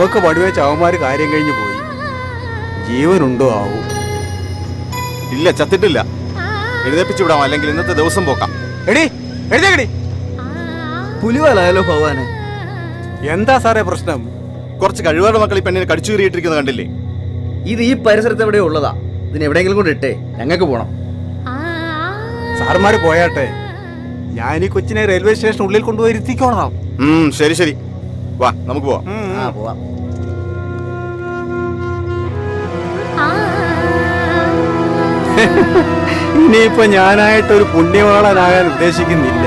നമുക്ക് പടിവെച്ച് അവന്മാര് കാര്യം കഴിഞ്ഞു പോയി. ജീവനുണ്ടോ ആവൂ? ഇല്ല, ചത്തിട്ടില്ല. എഴുന്നേപ്പിച്ചു വിടാം, അല്ലെങ്കിൽ ഇന്നത്തെ ദിവസം പോക്കാം. എടി എഴുതേക്കടി. പുലിവാലായാലോ ഭഗവാനെ. എന്താ സാറേ പ്രശ്നം? കുറച്ച് കഴിവാറ് മക്കൾ ഈ പെണ്ണിനെ കടിച്ചു കീറിയിട്ടിരിക്കുന്നത് കണ്ടില്ലേ? ഇത് ഈ പരിസരത്ത് എവിടെയോ ഉള്ളതാ. ഇതിന് എവിടെയെങ്കിലും കൊണ്ട് ഇട്ടേ, ഞങ്ങൾക്ക് പോണം. സാറുമാര് പോയാട്ടെ, ഞാൻ ഈ കൊച്ചിനെ റെയിൽവേ സ്റ്റേഷൻ ഉള്ളിൽ കൊണ്ടുപോയി ഇരുത്തിക്കോളാം. ശരി ശരി, വാ നമുക്ക് പോവാം. പോവാം. ഇനിയിപ്പോ ഞാനായിട്ടൊരു പുണ്യവാളനാകാൻ ഉദ്ദേശിക്കുന്നില്ല.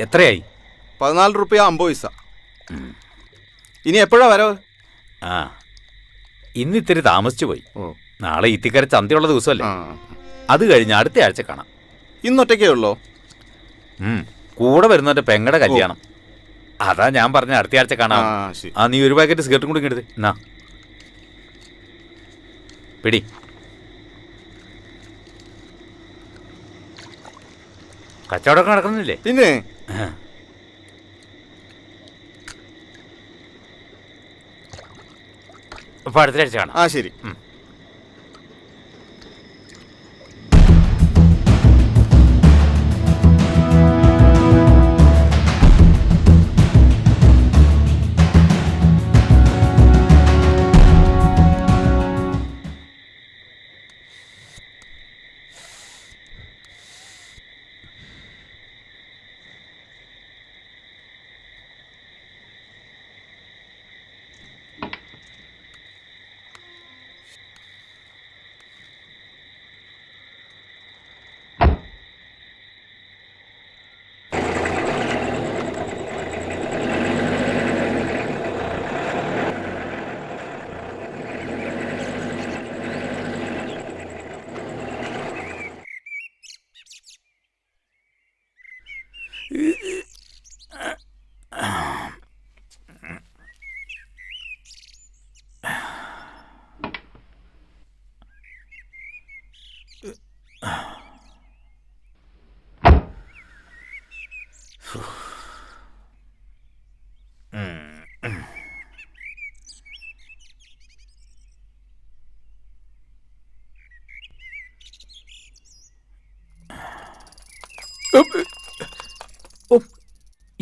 എത്രയായി? 14 രൂപ 50 പൈസ. ഇനി എപ്പോഴാ വരവ്? ഇന്ന് ഇത്തിരി താമസിച്ചു പോയി. നാളെ ഇത്തിക്കര ചന്തയുള്ള ദിവസമല്ലേ. അത് കഴിഞ്ഞ് അടുത്ത ആഴ്ച കാണാം. ഇന്നൊറ്റയ്ക്കേ ഉള്ളോ? കൂടെ വരുന്നവന്റെ പെങ്ങടെ കല്യാണം. അതാ ഞാൻ പറഞ്ഞ അടുത്ത ആഴ്ച കാണാം. നീ ഒരു പാക്കറ്റ് സിഗരറ്റും കൂടി എടുത്ത് എന്നാ പിടി. കച്ചവടമൊക്കെ നടക്കുന്നില്ലേ? പിന്നെ അപ്പൊ അടുത്ത ആഴ്ച കാണാം. ശരി.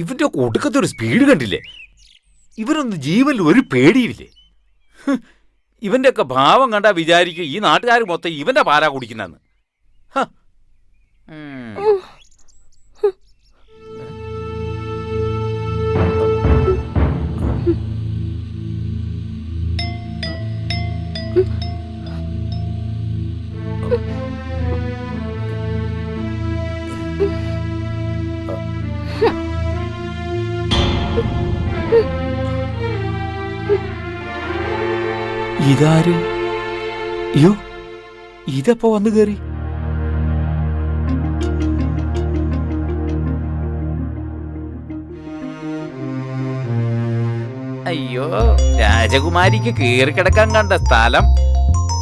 ഇവന്റെ ഒടുക്കത്തൊരു സ്പീഡ് കണ്ടില്ലേ? ഇവനൊന്നും ജീവനിൽ ഒരു പേടിയില്ലേ? ഇവന്റെ ഒക്കെ ഭാവം കണ്ടാ വിചാരിക്കും ഈ നാട്ടുകാർ മൊത്തം ഇവന്റെ പാലാ കുടിക്കുന്നെന്ന്. ഇതാര്? അയ്യോ, ഇതെപ്പോ വന്നു കയറി? അയ്യോ, രാജകുമാരിക്ക് കയറി കിടക്കാൻ കണ്ട സ്ഥലം.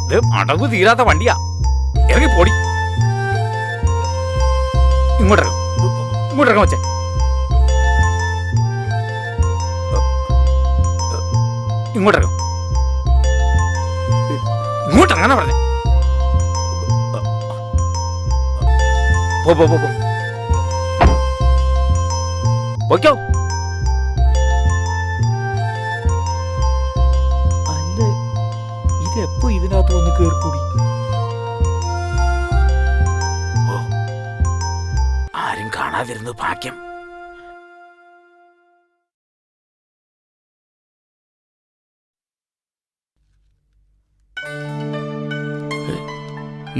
ഇത് അടവ് തീരാത്ത വണ്ടിയാ. ഇറങ്ങി പൊടി. ഇങ്ങോട്ടിറങ്ങ വച്ചേ. ഇങ്ങോട്ടിറങ്ങും. ഇങ്ങോട്ടങ്ങനെ പറഞ്ഞേ. പോയ്ക്കോ. അല്ല, ഇതെപ്പോ ഇതിനകത്ത് വന്ന് കേറിക്കൂടി? ആരും കാണാതിരുന്നു ഭാഗ്യം.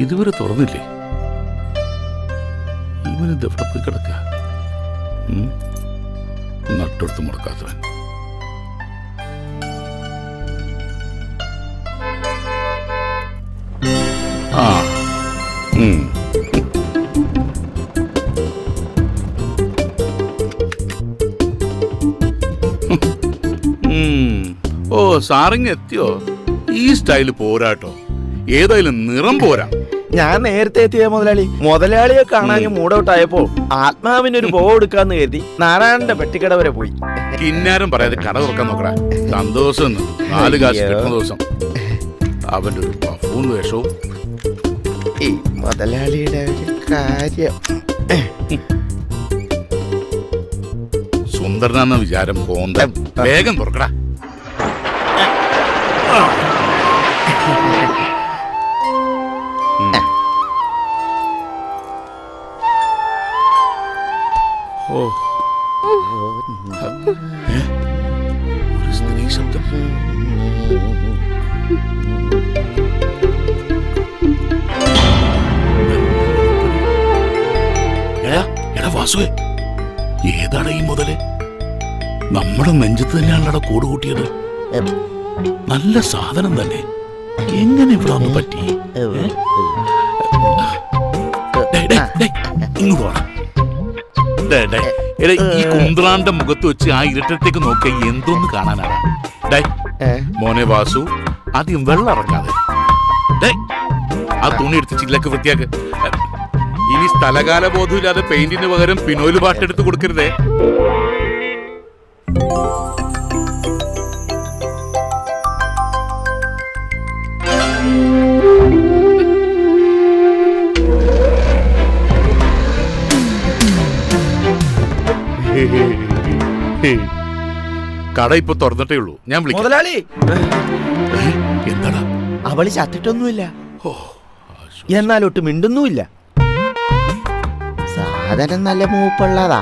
ഇതുവരെ തുറന്നില്ലേ? ഇവനെന്ത് എവിടെ പോയി കിടക്കുക? നട്ടെടുത്ത് മുടക്കാത്തവൻ. ഓ, സാറിങ് എത്തിയോ? ഈ സ്റ്റൈല് പോരാട്ടോ. ഏതായാലും നിറം പോരാ. ഞാൻ നേരത്തെ എത്തിയ മുതലാളിയെ കാണാൻ മൂടൗട്ടായപ്പോ ആത്മാവിനൊരു പോ എടുക്കാന്ന് കരുതി നാരായണന്റെ പെട്ടിക്കട വരെ പോയി. കിന്നാരം പറയാതെ കട തുറക്കാൻ നോക്കടാ. സന്തോഷം 4 കാശ് കിട്ടുന്ന ദിവസം അവന്റെ ഒരു പഫൂൺ വേഷവും. ഈ മുതലാളിയുടെ ഒരു കാര്യം സുന്ദരനെന്ന വിചാരം കോന്ത. വേഗം തുറക്കടാ. ഓ, ഒരു സ്ത്രീ ശബ്ദം. എടാ വാസുവേ, ഏതാടാ ഈ മുതല്? നമ്മുടെ നെഞ്ചത്ത് തന്നെയാണല്ലോ കൂട് കൂട്ടിയത്. നല്ല സാധനം തന്നെ. എങ്ങനെ ഇവിടെ ഒന്ന് പറ്റി? ഇങ്ങോട്ട് വാ. ഈ കുന്ത്രാന്റെ മുഖത്ത് വെച്ച് ആ ഇരട്ടത്തേക്ക് നോക്കിയ എന്തോന്ന് കാണാനാണ്? മോനെ വാസു, ആദ്യം വെള്ളം ഇറക്കാതെ ആ തുണി എടുത്ത് ചില്ലൊക്കെ വൃത്തിയാക്ക്. ഇനി സ്ഥലകാല ബോധമില്ലാതെ പെയിന്റിന് പകരം പിനോല് പാട്ടെടുത്ത് കൊടുക്കരുതേ. കട ഇപ്പൊ തുറന്നിട്ടേ ഉള്ളൂ. ഞാൻ വിളിക്കാം. മുതലാളി, എന്താടാ? അവള് ചത്തിട്ടൊന്നുമില്ല, എന്നാലൊട്ട് മിണ്ടുന്നുമില്ല. സാധനം നല്ല മൂപ്പുള്ളതാ,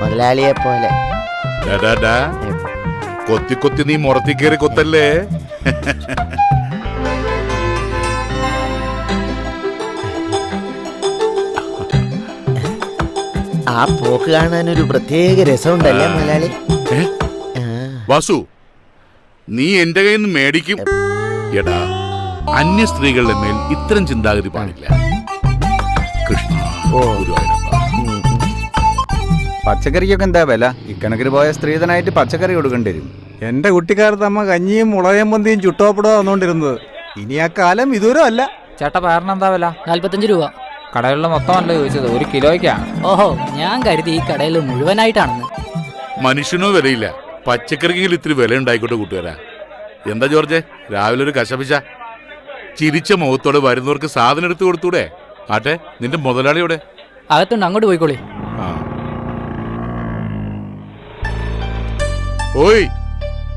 മുതലാളിയെ പോലെ. കൊത്തി കൊത്തി നീ മുറത്തി കയറി കൊത്തല്ലേ. ആ പോക്ക് കാണാൻ ഒരു പ്രത്യേക രസമുണ്ടല്ലേ മുതലാളി? വാസു, നീ എന്റെ കയ്യിൽ നിന്ന് മേടിക്കും. എടാ, അന്യ സ്ത്രീകളുടെ മേൽ ഇത്തരം ചിന്താഗതി പാടില്ല. കൃഷ്ണ, ഗുരുവായൂരപ്പ. പച്ചക്കറിക്കൊക്കെ എന്താ വില? ഇക്കണക്കിന് പോയ സ്ത്രീധനായിട്ട് പച്ചക്കറി കൊടുക്കേണ്ടി വരും. എന്റെ കുട്ടിക്കാലത്ത് അമ്മ കഞ്ഞിയും മുളകയും പന്തിയും ചുട്ടോപ്പടോ വന്നോണ്ടിരുന്നത്. ഇനി ആ കാലം വിദൂരം അല്ല. ചേട്ടാ പയറിന് എന്താ വില? 45 രൂപ. കടകളിലെ മൊത്തമല്ല ചോദിച്ചത്, 1 കിലോയ്ക്കാണ്. ഓഹോ, ഞാൻ കരുതി ഈ കടയിൽ മുഴുവനായിട്ടാണെന്ന്. മനുഷ്യനോ വിലയില്ല, പച്ചക്കറിക്കെങ്കിലും ഇത്തിരി വില ഉണ്ടായിക്കോട്ടെ കൂട്ടുകാരാ. എന്താ ജോർജെ, രാവിലെ ഒരു കശപിശ? ചിരിച്ച മുഖത്തോടെ വരുന്നവർക്ക് സാധനം എടുത്ത് കൊടുത്തൂടെ? ആട്ടെ, നിന്റെ മുതലാളിയോടെ? അകത്തുണ്ട്, അങ്ങോട്ട് പോയിക്കോളി. ഓയ്,